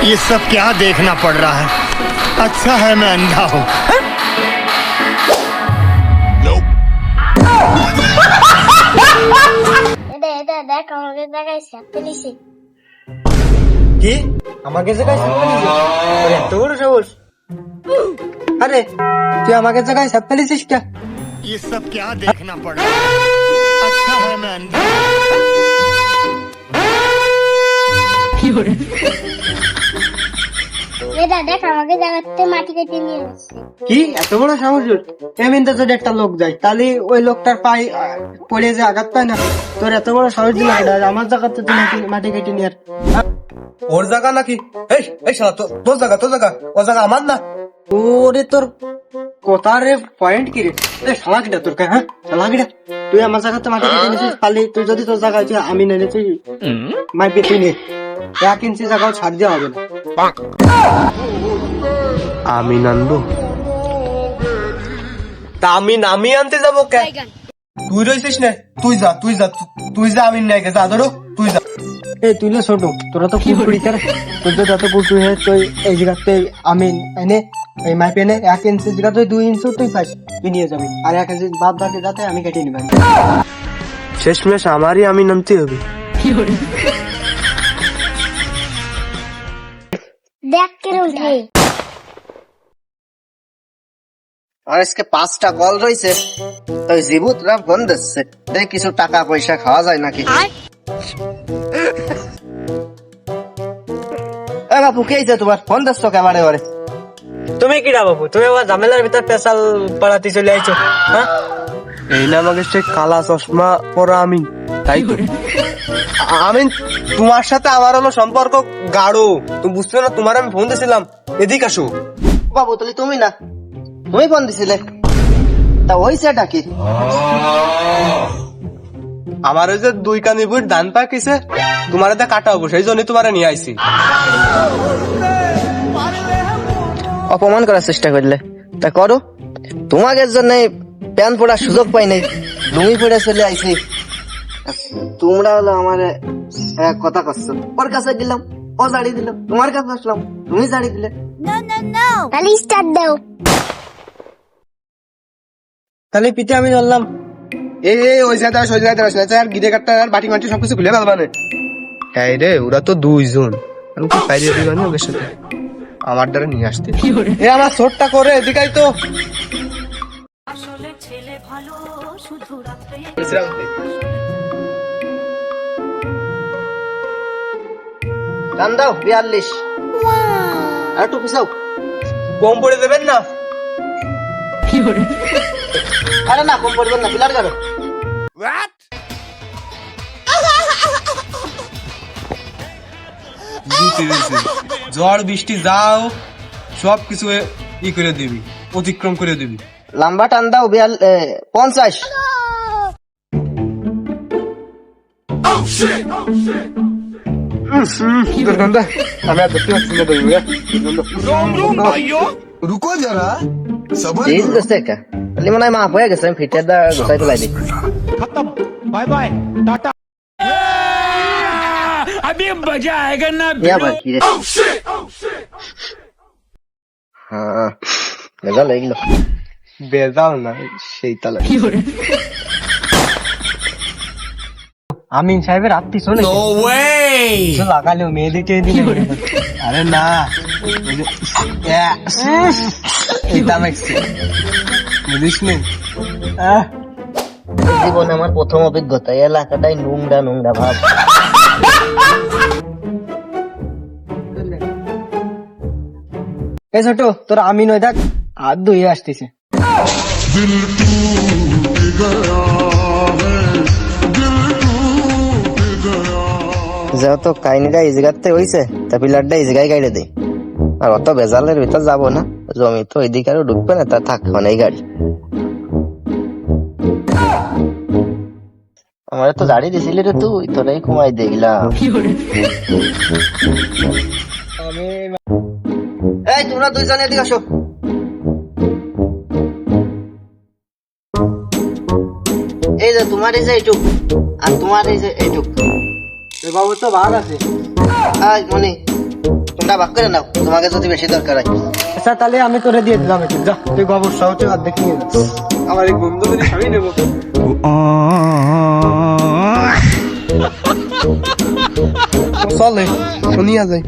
ये सब क्या देखना पड़ रहा है। अच्छा है मैं अंधा हूँ। এটা দেখ আমাকে দেখাইছে পুলিশে কি আমাকে জায়গায় সাপ্পা নিছিস? তোর এত বড় সাহস? আরে তুই আমাকে জায়গায় সাপ্পা নিছিস কে? ये सब क्या देखना पड़ रहा है। अच्छा है मैं अंधा हूँ। এটা দেখ আমাকে জায়গাতে মাটি কেটে নিয়ে আসছে কি এত বড় সাহস ওর? এমনিতে যদি একটা লোক যায় তাহলে ওই লোকটার পায়ে পড়ে যে আঘাত পায় না, তোর এত বড় সাহস দিল কেডা? আমার জায়গাতে তুই মাটি কেটে নিয়ে ওর জায়গা নাকি? এই এই শালা তোর জায়গা, ও জায়গা আমার না। ওরে তোর কথার পয়েন্ট কি রে? শালা কিটা তোর হ্যাঁ শালা কিটা? তুই আমার জায়গাতে মাটি কেটে নিছিস, তাহলে তুই যদি তোর জায়গায় তুই আমি নেলে তুই মারবি, তুই নে 1 ইঞ্চি জায়গাও ছাড় দেওয়া হবে না। আমি নানবো তা আমি আনতে যাবো কে? তুই রয়েছিস না, তুই যা আমি নাই গে, যা ধরো তুই যা। এই তুই না ছোট, তোরা তো কুকুরি করে, তোর তো যত কুকুরি হয় তুই এই জায়গাতে আমি এনে এই মাইপ এনে 1 ইঞ্চি জায়গা তুই 2 ইঞ্চি তুই পাস, তুই নিয়ে যাবি, আর 1 ইঞ্চি বাদ বাকি যাতে আমি কেটে নিবি। শেষমেশ আমারই আমি নামতে হবে। দেখ কে উঠে আর আজকে 5টা কল রয়েছে, তো জিবুতরা ফোন দিচ্ছে, দেখ কিছু টাকা পয়সা খাওয়া যায় নাকি। এ বাপু কে আইছে তোমার? ফোন দিচ্ছ ক্যামেরা বারে? তুমি কিরা বাবু, তুমি আবার ঝামেলার ভিতর পেশাল পাড়াতে চলে আইছো? হ্যাঁ এই নাম আগে সে কালা চশমা পরা আমি, তাই তো? আমি তোমার সাথে আমার হলো সম্পর্ক গাঢ়, তুমি বুঝতে না? তোমার আমি ফোন দিয়েছিলাম, এদিকে আসো। বাবু তাহলে তুমি না, তুমি ফোন দিছিলে, তা ওই সেটা কি? আমার ওই যে 2 কানি বুট ধান পাকিছে, তোমার এটা কাটা হবো, সেই জন্য তোমার নিয়ে আইছি। অপমান করার চেষ্টা করলে তা করো, তোমাকে জন্য প্যান পড়ার সুযোগ পাই নাই, লুঙ্গি পড়ে চলে আইছি। তোমরা হলো আমার কথা করছো, ওর কাছে গেলাম ও জাড়ি দিলাম, তোমার কাছে আসলাম তুমি জাড়ি দিলে। তাহলে স্টার্ট দাও। তাহলে পিঠে আমি ধরলাম। এই ওই জায়গায় আর গিরে কাটটা আর বাটি মাটি সবকিছু খুলে ফেলবানে। এই রে ওরা তো 2 জন, আমি কি পাইরে দিবানি ওদের সাথে? আমার দ্বারা নিয়ে আসতে এ আমার ছোটটা করে এদিকাই তো টান দাও 42, আর একটু পিছাও। কম পড়ে দেবেন না? আরে না কম পড়বেন না, পিলার করো। ঝড় বৃষ্টি যাও সবকিছু ই করে দিবি, অতিক্রম করে দিবি। লম্বা টান দাও 50। আমি আর দেখতে পাচ্ছি না। रुको जरा सबर এই দোস্ত কা তাহলে মনে হয় মাফ হয়ে গেছে, আমি ফিটার দা গোসাই ফেলাই দিই। खत्म। Bye bye tata. अभी मजा आएगा ना। ইয়া ভাই কি রে? হ্যাঁ মজা লাগলো। বেজাল না সেই তালে। আমিন সাহেবের আপনি শোনে লাগালেও মেয়েদিকে দিলে। আরে না এইটা দেখছি বুঝিস নি? জীবনে আমার প্রথম অভিজ্ঞতা, এলাকাটাই নোংরা ভাব। এই ছোট তোর আমিন ওই দেখ হাত ধুয়ে আসতেছে। যেহেতু কাহিনীটা এই জায়গাতে হয়েছে, তা পিলারটা এই জায়গায় গাড়ি দেয়, আর অত বেজালের ভিতর যাবো না, জমি তো এদিকে আরো ঢুকবে না, তা থাক এই গাড়ি। আমার তো গাড়ি দিছিলি রে তুই, তোরাই ঘুমাই দেখলাম। এই তোমরা 2 জন এদিকে আসো। এই যে তোমার এই যে এইটুক, আর তোমার এই যে এইটুক। বাবু তো ভাগ আছে। আয় মনি তোমরা ভাগ করে নাও তোমাকে যদি বেশি দরকার হয়। আচ্ছা তাহলে আমি তোরে দিয়ে দিলাম একটু, যা তুই গোবর সহ তুই অর্ধেক নিয়ে যা। আমার এই বন্ধু করে আমি নেবো। চলে শুনিয়া যাই।